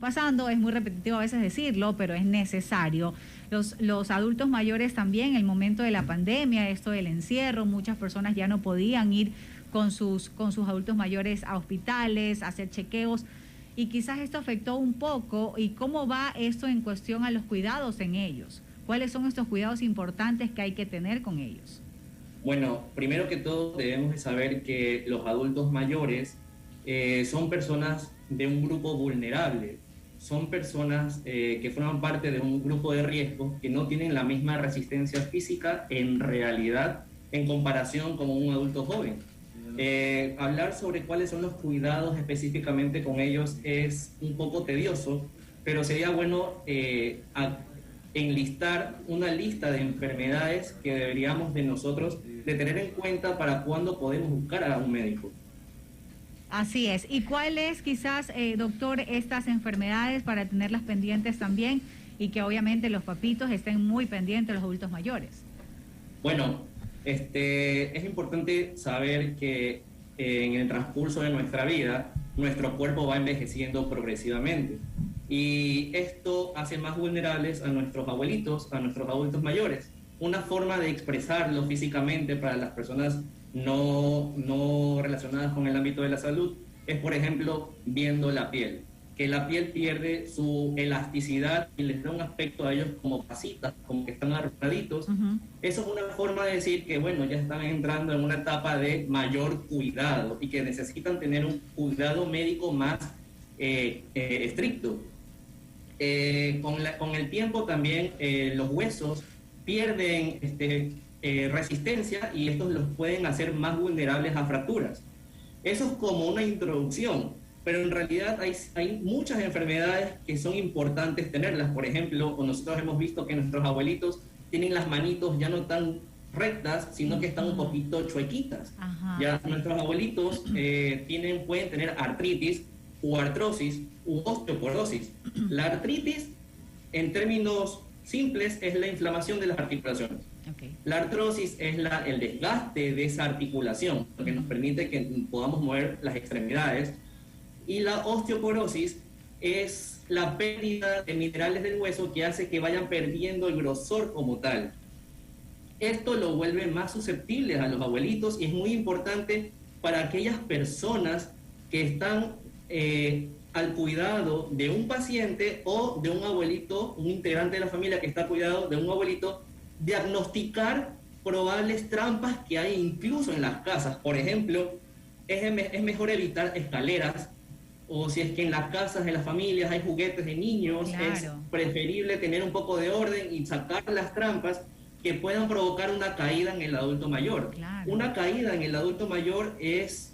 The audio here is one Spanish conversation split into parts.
pasando. Es muy repetitivo a veces decirlo, pero es necesario. Los adultos mayores también, el momento de la pandemia, esto del encierro, muchas personas ya no podían ir con sus adultos mayores a hospitales, a hacer chequeos, y quizás esto afectó un poco. ¿Y cómo va esto en cuestión a los cuidados en ellos? ¿Cuáles son estos cuidados importantes que hay que tener con ellos? Bueno, primero que todo debemos de saber que los adultos mayores son personas de un grupo vulnerable, son personas que forman parte de un grupo de riesgo, que no tienen la misma resistencia física en realidad en comparación con un adulto joven. Hablar sobre cuáles son los cuidados específicamente con ellos es un poco tedioso, pero sería bueno enlistar una lista de enfermedades que deberíamos de nosotros de tener en cuenta para cuando podemos buscar a un médico. Así es. ¿Y cuáles quizás, doctor, estas enfermedades para tenerlas pendientes también y que obviamente los papitos estén muy pendientes, los adultos mayores? Bueno, es importante saber que en el transcurso de nuestra vida, nuestro cuerpo va envejeciendo progresivamente. Y esto hace más vulnerables a nuestros abuelitos, a nuestros adultos mayores. Una forma de expresarlo físicamente para las personas no relacionadas con el ámbito de la salud es, por ejemplo, viendo la piel. Que la piel pierde su elasticidad y les da un aspecto a ellos como pasitas, como que están arrugaditos. Eso es una forma de decir que, bueno, ya están entrando en una etapa de mayor cuidado y que necesitan tener un cuidado médico más estricto. Con el tiempo también los huesos pierden resistencia y estos los pueden hacer más vulnerables a fracturas. Eso es como una introducción, pero en realidad hay muchas enfermedades que son importantes tenerlas. Por ejemplo, nosotros hemos visto que nuestros abuelitos tienen las manitos ya no tan rectas, sino que están un poquito chuequitas. Ya nuestros abuelitos pueden tener artritis o artrosis u osteoporosis. La artritis, en términos simples, es la inflamación de las articulaciones. La artrosis es el desgaste de esa articulación, lo que nos permite que podamos mover las extremidades. Y la osteoporosis es la pérdida de minerales del hueso que hace que vayan perdiendo el grosor como tal. Esto lo vuelve más susceptibles a los abuelitos y es muy importante para aquellas personas que están al cuidado de un paciente o de un abuelito, un integrante de la familia que está al cuidado de un abuelito, diagnosticar probables trampas que hay incluso en las casas. Por ejemplo, es mejor evitar escaleras, o si es que en las casas, en las familias hay juguetes de niños, es preferible tener un poco de orden y sacar las trampas que puedan provocar una caída en el adulto mayor. Una caída en el adulto mayor es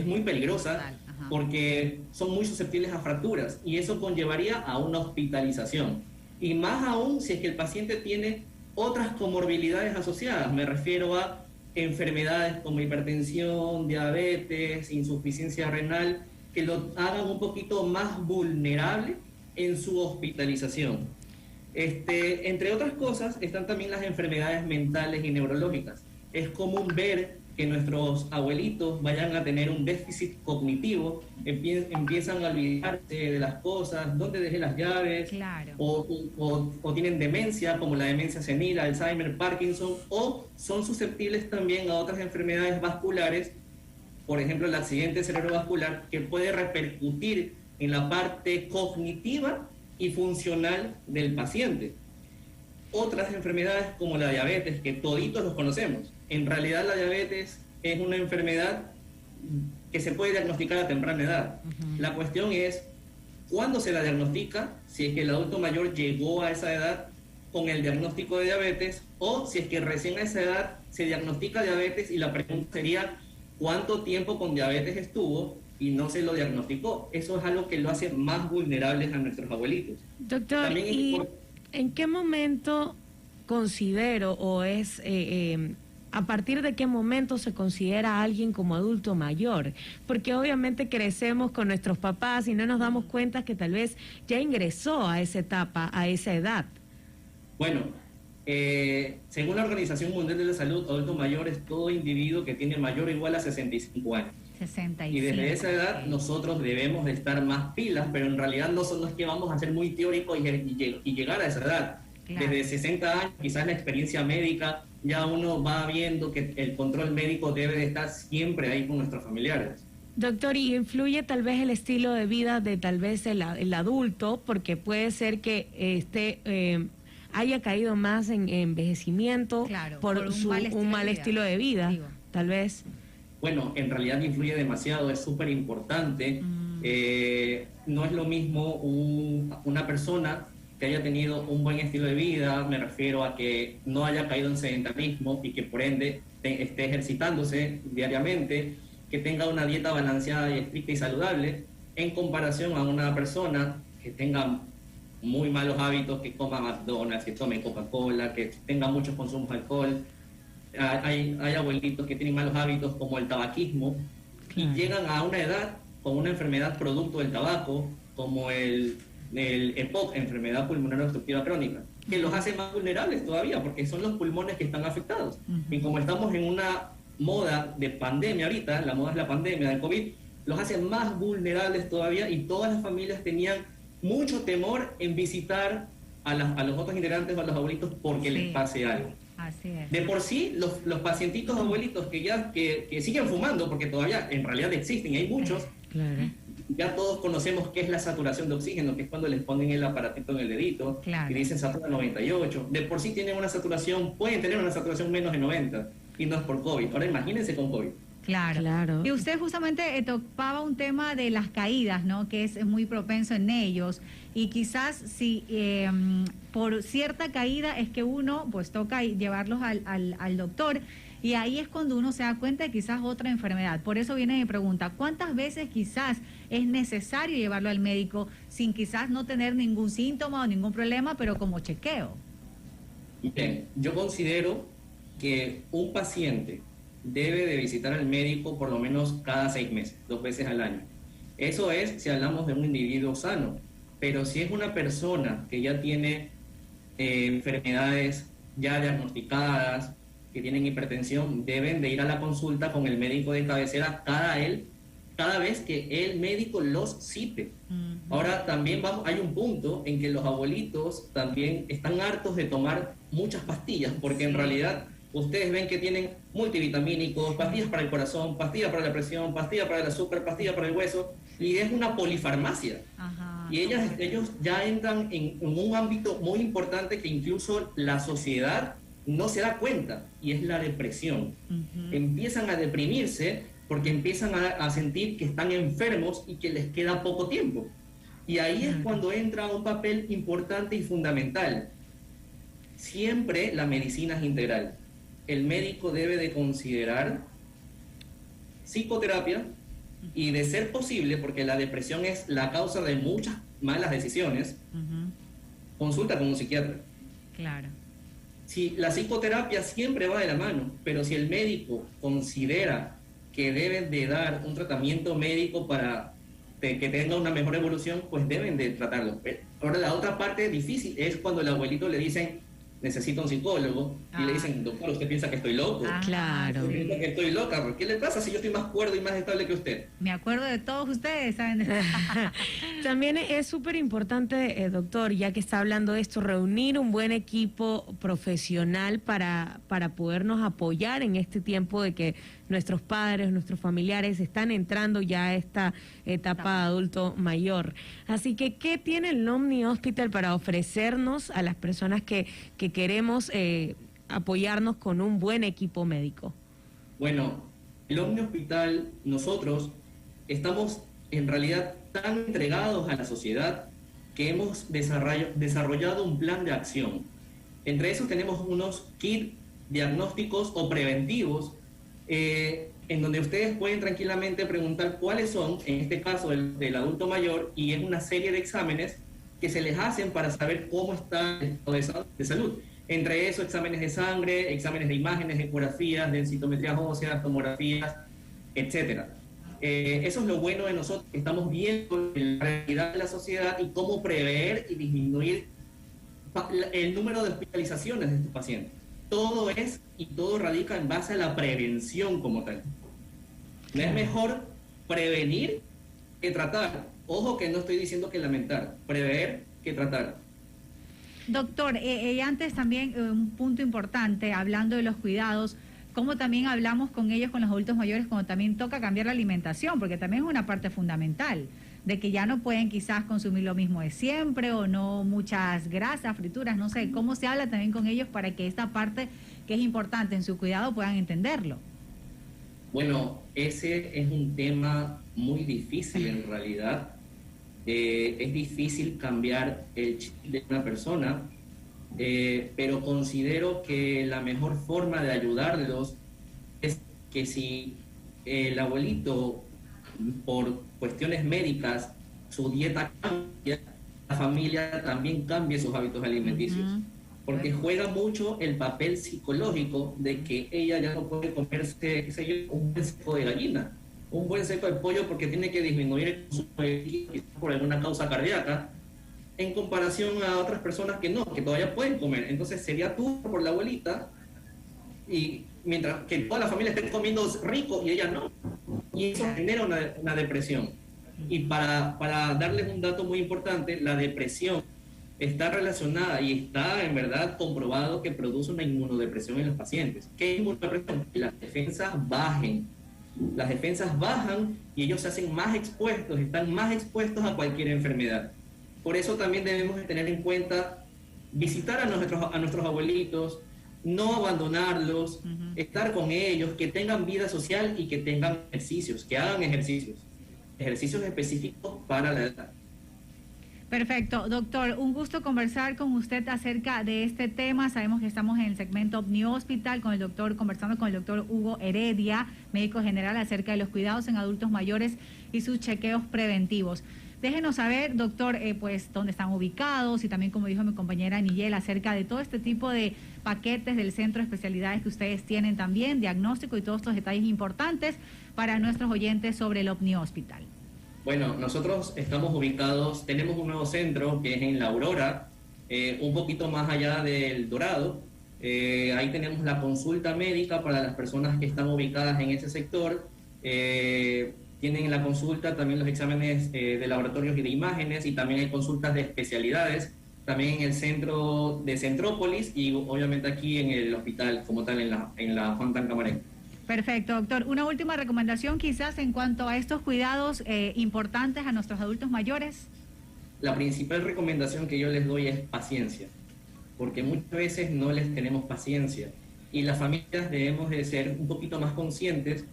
muy peligrosa porque son muy susceptibles a fracturas y eso conllevaría a una hospitalización. Y más aún si es que el paciente tiene otras comorbilidades asociadas, me refiero a enfermedades como hipertensión, diabetes, insuficiencia renal, que lo hagan un poquito más vulnerable en su hospitalización. Entre otras cosas, están también las enfermedades mentales y neurológicas. Es común ver que nuestros abuelitos vayan a tener un déficit cognitivo, empiezan a olvidarse de las cosas, dónde dejé las llaves, o tienen demencia, como la demencia senil, Alzheimer, Parkinson, o son susceptibles también a otras enfermedades vasculares, por ejemplo el accidente cerebrovascular, que puede repercutir en la parte cognitiva y funcional del paciente. Otras enfermedades como la diabetes, que toditos los conocemos. En realidad la diabetes es una enfermedad que se puede diagnosticar a temprana edad. La cuestión es cuándo se la diagnostica, si es que el adulto mayor llegó a esa edad con el diagnóstico de diabetes, o si es que recién a esa edad se diagnostica diabetes y la pregunta sería cuánto tiempo con diabetes estuvo y no se lo diagnosticó. Eso es algo que lo hace más vulnerables a nuestros abuelitos. Doctor, ¿y en qué momento considero o es a partir de qué momento se considera a alguien como adulto mayor? Porque obviamente crecemos con nuestros papás y no nos damos cuenta que tal vez ya ingresó a esa etapa, a esa edad. Bueno, Según la Organización Mundial de la Salud, adulto mayor es todo individuo que tiene mayor o igual a 65 años. 65. Y desde esa edad nosotros debemos de estar más pilas, pero en realidad no son los que vamos a ser muy teóricos y llegar a esa edad. Claro. Desde 60 años, quizás la experiencia médica, ya uno va viendo que el control médico debe de estar siempre ahí con nuestros familiares. Doctor, ¿y influye tal vez el estilo de vida de tal vez el adulto? Porque puede ser que haya caído más en envejecimiento, claro, por un mal estilo de vida, tal vez. Bueno, en realidad influye demasiado, es súper importante. No es lo mismo una persona que haya tenido un buen estilo de vida, me refiero a que no haya caído en sedentarismo y que por ende esté ejercitándose diariamente, que tenga una dieta balanceada y estricta y saludable, en comparación a una persona que tenga muy malos hábitos, que coma McDonald's, que tome Coca-Cola, que tenga muchos consumos de alcohol. Hay abuelitos que tienen malos hábitos como el tabaquismo y llegan a una edad con una enfermedad producto del tabaco, como el EPOC, enfermedad pulmonar obstructiva crónica, que los hace más vulnerables todavía porque son los pulmones que están afectados. Y como estamos en una moda de pandemia ahorita, la moda es la pandemia del COVID, los hace más vulnerables todavía, y todas las familias tenían mucho temor en visitar a los otros integrantes o a los abuelitos porque les pase algo. Así es. De por sí, los pacientitos abuelitos que siguen fumando, porque todavía en realidad existen y hay muchos, claro, ya todos conocemos qué es la saturación de oxígeno, que es cuando les ponen el aparatito en el dedito, claro, y dicen satura 98. De por sí tienen una saturación, pueden tener una saturación menos de 90, y no es por COVID. Ahora imagínense con COVID. Claro. Claro. Y usted justamente topaba un tema de las caídas, ¿no? Que es muy propenso en ellos. Y quizás si por cierta caída es que uno pues toca llevarlos al doctor, y ahí es cuando uno se da cuenta de quizás otra enfermedad. Por eso viene mi pregunta: ¿cuántas veces quizás es necesario llevarlo al médico sin quizás no tener ningún síntoma o ningún problema, pero como chequeo? Bien, yo considero que un paciente debe de visitar al médico por lo menos cada 6 meses, 2 veces al año. Eso es si hablamos de un individuo sano, pero si es una persona que ya tiene enfermedades ya diagnosticadas, que tienen hipertensión, deben de ir a la consulta con el médico de cabecera cada vez que el médico los cite. Ahora también hay un punto en que los abuelitos también están hartos de tomar muchas pastillas, porque en realidad ustedes ven que tienen multivitamínicos, pastillas para el corazón, pastillas para la presión, pastillas para el azúcar, pastillas para el hueso, y es una polifarmacia. Ajá. Y ellos ya entran en un ámbito muy importante que incluso la sociedad no se da cuenta, y es la depresión. Empiezan a deprimirse porque empiezan a sentir que están enfermos y que les queda poco tiempo. Y ahí es cuando entra un papel importante y fundamental. Siempre la medicina es integral. El médico debe de considerar psicoterapia y, de ser posible, porque la depresión es la causa de muchas malas decisiones, consulta con un psiquiatra. Claro. Si la psicoterapia siempre va de la mano, pero si el médico considera que deben de dar un tratamiento médico para que tenga una mejor evolución, pues deben de tratarlo. Ahora, la otra parte difícil es cuando el abuelito le dicen: necesito un psicólogo, y le dicen: doctor, ¿usted piensa que estoy loco? Claro. ¿Usted piensa que estoy loca? ¿Qué le pasa si yo estoy más cuerdo y más estable que usted? Me acuerdo de todos ustedes, ¿saben? También es súper importante, doctor, ya que está hablando de esto, reunir un buen equipo profesional para podernos apoyar en este tiempo de que nuestros padres, nuestros familiares están entrando ya a esta etapa de adulto mayor. Así que, ¿qué tiene el Omni Hospital para ofrecernos a las personas que queremos apoyarnos con un buen equipo médico? Bueno, el Omni Hospital, nosotros estamos en realidad tan entregados a la sociedad que hemos desarrollado un plan de acción. Entre esos tenemos unos kits diagnósticos o preventivos, en donde ustedes pueden tranquilamente preguntar cuáles son, en este caso del adulto mayor, y es una serie de exámenes que se les hacen para saber cómo está el estado de salud. Entre esos, exámenes de sangre, exámenes de imágenes, ecografías, densitometrías óseas, tomografías, etcétera. Eso es lo bueno de nosotros, que estamos viendo la realidad de la sociedad y cómo prever y disminuir el número de hospitalizaciones de estos pacientes. Todo es y todo radica en base a la prevención como tal. No es mejor prevenir que tratar. Ojo que no estoy diciendo que lamentar, prever que tratar. Doctor, antes también un punto importante, hablando de los cuidados, cómo también hablamos con ellos, con los adultos mayores, cuando también toca cambiar la alimentación, porque también es una parte fundamental, de que ya no pueden quizás consumir lo mismo de siempre o no muchas grasas, frituras, no sé, cómo se habla también con ellos para que esta parte que es importante en su cuidado puedan entenderlo. Bueno, ese es un tema muy difícil en realidad. Es difícil cambiar el chip de una persona, pero considero que la mejor forma de ayudarlos es que si el abuelito, por cuestiones médicas, su dieta cambia, la familia también cambie sus hábitos alimenticios. Porque juega mucho el papel psicológico de que ella ya no puede comerse, qué sé yo, un buen seco de gallina, un buen seco de pollo porque tiene que disminuir el consumo de líquidos por alguna causa cardíaca, en comparación a otras personas que no, que todavía pueden comer. Entonces sería tú por la abuelita, y mientras que toda la familia esté comiendo rico y ella no. Y eso genera una depresión. Y para darles un dato muy importante, la depresión está relacionada y está en verdad comprobado que produce una inmunodepresión en los pacientes. ¿Qué es inmunodepresión? Que las defensas bajen. Las defensas bajan y ellos se hacen más expuestos, están más expuestos a cualquier enfermedad. Por eso también debemos de tener en cuenta visitar a nuestros abuelitos, no abandonarlos, estar con ellos, que tengan vida social y que tengan ejercicios, que hagan ejercicios específicos para la edad. Perfecto, doctor, un gusto conversar con usted acerca de este tema. Sabemos que estamos en el segmento Omni Hospital conversando con el doctor Hugo Heredia, médico general, acerca de los cuidados en adultos mayores y sus chequeos preventivos. Déjenos saber, doctor, pues dónde están ubicados y también, como dijo mi compañera Nigel, acerca de todo este tipo de paquetes del centro de especialidades que ustedes tienen también, diagnóstico y todos estos detalles importantes para nuestros oyentes sobre el Omni Hospital. Bueno, nosotros estamos ubicados, tenemos un nuevo centro que es en La Aurora, un poquito más allá del Dorado. Ahí tenemos la consulta médica para las personas que están ubicadas en ese sector. Tienen en la consulta también los exámenes de laboratorios y de imágenes, y también hay consultas de especialidades, también en el centro de Centrópolis y obviamente aquí en el hospital como tal, en la Juan Tancamarense. Perfecto, doctor. Una última recomendación quizás en cuanto a estos cuidados importantes a nuestros adultos mayores. La principal recomendación que yo les doy es paciencia, porque muchas veces no les tenemos paciencia y las familias debemos de ser un poquito más conscientes,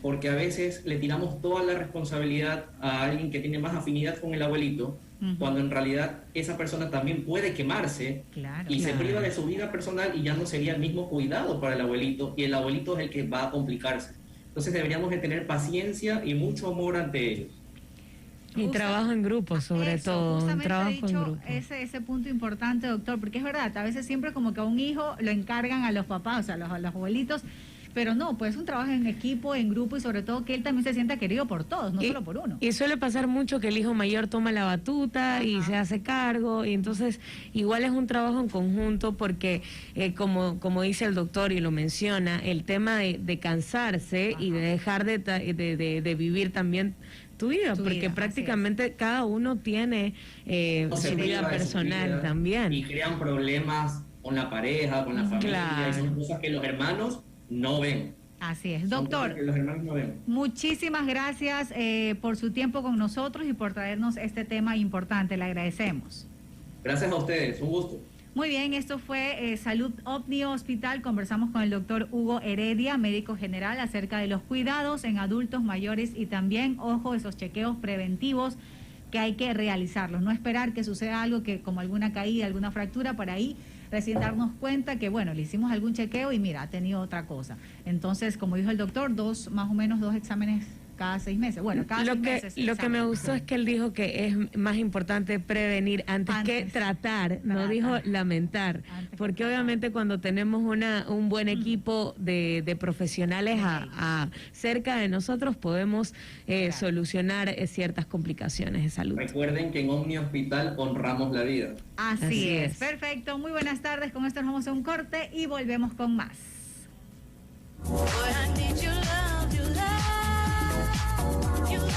porque a veces le tiramos toda la responsabilidad a alguien que tiene más afinidad con el abuelito, cuando en realidad esa persona también puede quemarse se priva de su vida personal y ya no sería el mismo cuidado para el abuelito, y el abuelito es el que va a complicarse. Entonces deberíamos de tener paciencia y mucho amor ante ellos. Y trabajo en grupo, sobre todo, trabajo en grupo. Ese punto importante, doctor, porque es verdad, a veces siempre como que a un hijo lo encargan a los papás, o sea, a los abuelitos, pero no, pues es un trabajo en equipo, en grupo, y sobre todo que él también se sienta querido por todos, no solo por uno. Y suele pasar mucho que el hijo mayor toma la batuta y se hace cargo, y entonces igual es un trabajo en conjunto, porque como dice el doctor y lo menciona, el tema de cansarse y de dejar de vivir también tu vida, porque prácticamente cada uno tiene su vida personal también. Y crean problemas con la pareja, con la familia, y son cosas que los hermanos no ven. Así es. Doctor, los hermanos no ven. Muchísimas gracias por su tiempo con nosotros y por traernos este tema importante. Le agradecemos. Gracias a ustedes, un gusto. Muy bien, esto fue Salud Omni Hospital. Conversamos con el doctor Hugo Heredia, médico general, acerca de los cuidados en adultos mayores y también, ojo, esos chequeos preventivos que hay que realizarlos. No esperar que suceda algo como alguna caída, alguna fractura, para ahí recién darnos cuenta que, bueno, le hicimos algún chequeo y mira, ha tenido otra cosa. Entonces, como dijo el doctor, más o menos dos exámenes cada 6 meses. Bueno, cada 6 meses. Lo que me gustó es que él dijo que es más importante prevenir antes que tratar, no dijo lamentar, porque obviamente cuando tenemos un buen equipo de profesionales cerca de nosotros podemos solucionar ciertas complicaciones de salud. Recuerden que en Omni Hospital honramos la vida. Así es. Perfecto, muy buenas tardes. Con esto nos vamos a un corte y volvemos con más.